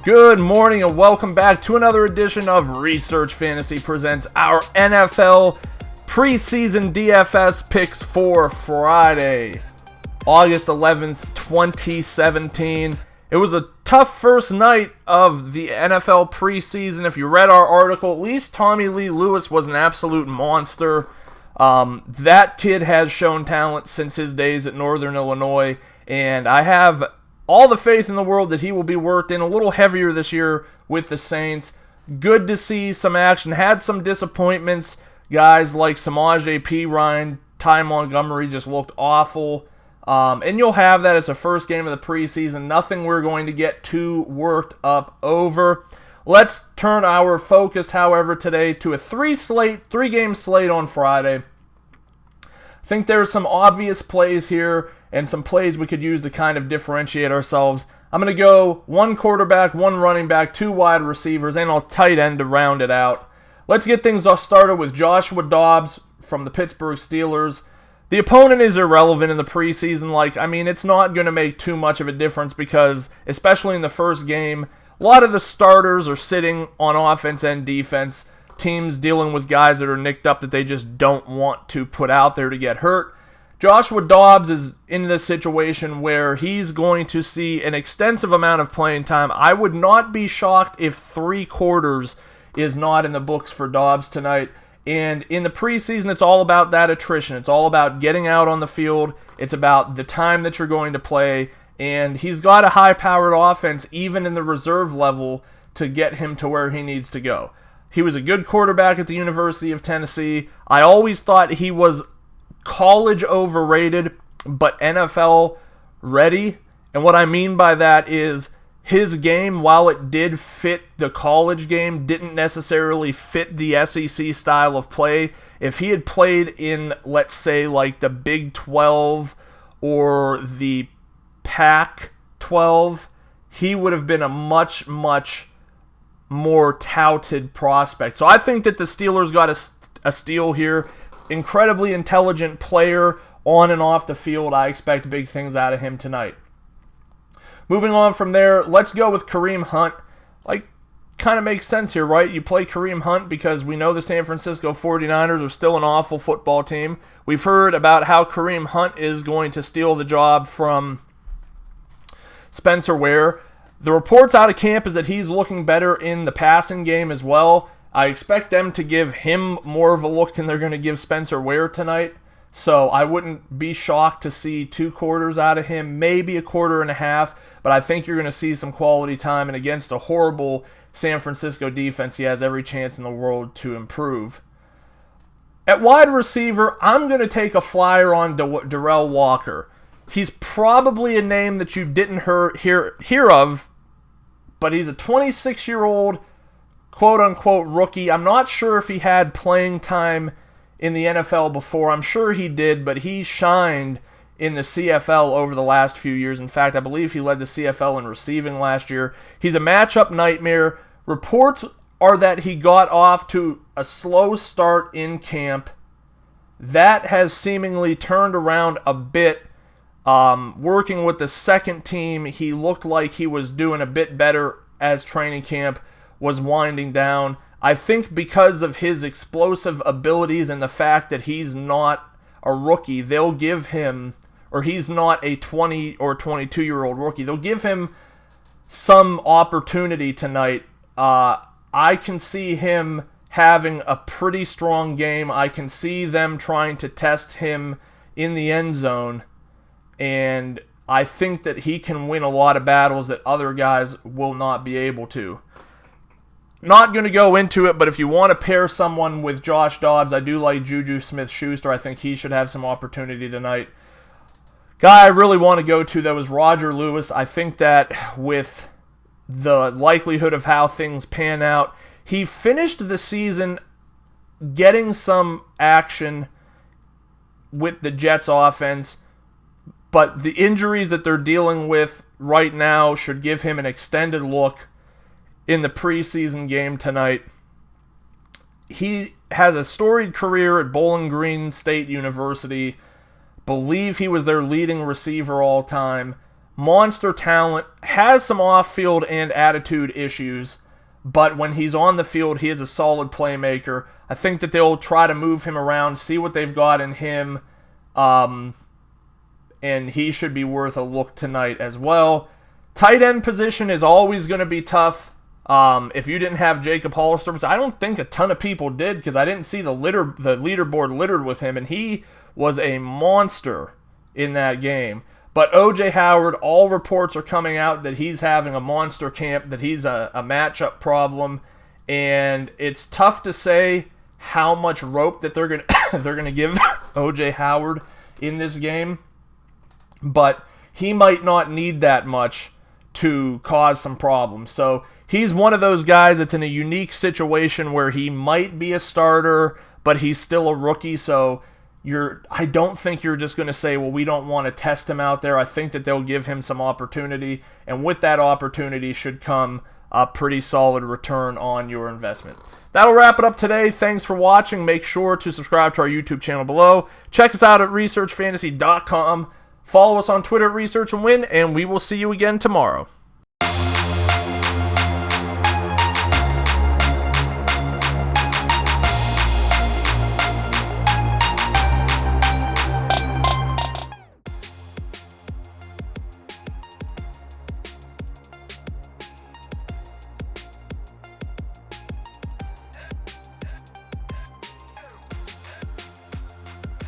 Good morning and welcome back to another edition of Research Fantasy presents our NFL preseason DFS picks for Friday, August 11th, 2017. It was a tough first night of the NFL preseason. If you read our article, at least Tommy Lee Lewis was an absolute monster. That kid has shown talent since his days at Northern Illinois, and I have all the faith in the world that he will be worked in a little heavier this year with the Saints. Good to see some action. Had some disappointments. Guys like Samaje Perine, Ty Montgomery just looked awful. And you'll have that as the first game of the preseason. Nothing we're going to get too worked up over. Let's turn our focus, however, today to a three-game slate on Friday. I think there's some obvious plays here and some plays we could use to kind of differentiate ourselves. I'm going to go one quarterback, one running back, two wide receivers, and a tight end to round it out. Let's get things started with Joshua Dobbs from the Pittsburgh Steelers. The opponent is irrelevant in the preseason. It's not going to make too much of a difference because, especially in the first game, a lot of the starters are sitting on offense and defense. Teams dealing with guys that are nicked up that they just don't want to put out there to get hurt. Joshua Dobbs is in this situation where he's going to see an extensive amount of playing time. I would not be shocked if 3 quarters is not in the books for Dobbs tonight. And in the preseason, it's all about that attrition. It's all about getting out on the field. It's about the time that you're going to play. And he's got a high-powered offense, even in the reserve level, to get him to where he needs to go. He was a good quarterback at the University of Tennessee. I always thought he was college overrated, but NFL ready. And what I mean by that is his game, while it did fit the college game, didn't necessarily fit the SEC style of play. If he had played in, let's say, like the Big 12 or the Pac-12, he would have been a much, much more touted prospect. So I think that the Steelers got a steal here. Incredibly intelligent player on and off the field. I expect big things out of him tonight. Moving on from there, let's go with Kareem Hunt. Kind of makes sense here, right? You play Kareem Hunt because we know the San Francisco 49ers are still an awful football team. We've heard about how Kareem Hunt is going to steal the job from Spencer Ware. The reports out of camp is that he's looking better in the passing game as well. I expect them to give him more of a look than they're going to give Spencer Ware tonight. So I wouldn't be shocked to see 2 quarters out of him, maybe a quarter and a half. But I think you're going to see some quality time. And against a horrible San Francisco defense, he has every chance in the world to improve. At wide receiver, I'm going to take a flyer on Derel Walker. He's probably a name that you didn't hear of, but he's a 26-year-old quote-unquote rookie. I'm not sure if he had playing time in the NFL before. I'm sure he did, but he shined in the CFL over the last few years. In fact, I believe he led the CFL in receiving last year. He's a matchup nightmare. Reports are that he got off to a slow start in camp. That has seemingly turned around a bit. Working with the second team, he looked like he was doing a bit better as training camp was winding down. I think because of his explosive abilities and the fact that he's not a rookie, they'll give him, or he's not a 20 or 22-year-old rookie, they'll give him some opportunity tonight. I can see him having a pretty strong game. I can see them trying to test him in the end zone, and I think that he can win a lot of battles that other guys will not be able to. Not going to go into it, but if you want to pair someone with Josh Dobbs, I do like Juju Smith-Schuster. I think he should have some opportunity tonight. Guy I really want to go to, though, is Roger Lewis. I think that with the likelihood of how things pan out, he finished the season getting some action with the Jets offense, but the injuries that they're dealing with right now should give him an extended look in the preseason game tonight. He has a storied career at Bowling Green State University. Believe he was their leading receiver all time. monster talent, has some off-field and attitude issues, but when he's on the field, he is a solid playmaker. I think that they'll try to move him around, see what they've got in him, and he should be worth a look tonight as well. Tight end position is always going to be tough. If you didn't have Jacob Hollister, which I don't think a ton of people did because I didn't see the leaderboard littered with him, and he was a monster in that game. But O.J. Howard, all reports are coming out that he's having a monster camp, that he's a matchup problem, and it's tough to say how much rope that they're gonna give O.J. Howard in this game, but he might not need that much to cause some problems. So he's one of those guys that's in a unique situation where he might be a starter, but he's still a rookie, so I don't think you're just going to say, well, we don't want to test him out there. I think that they'll give him some opportunity, and with that opportunity should come a pretty solid return on your investment. That'll wrap it up today. Thanks for watching. Make sure to subscribe to our YouTube channel below. Check us out at researchfantasy.com. Follow us on Twitter at Research and Win, and we will see you again tomorrow.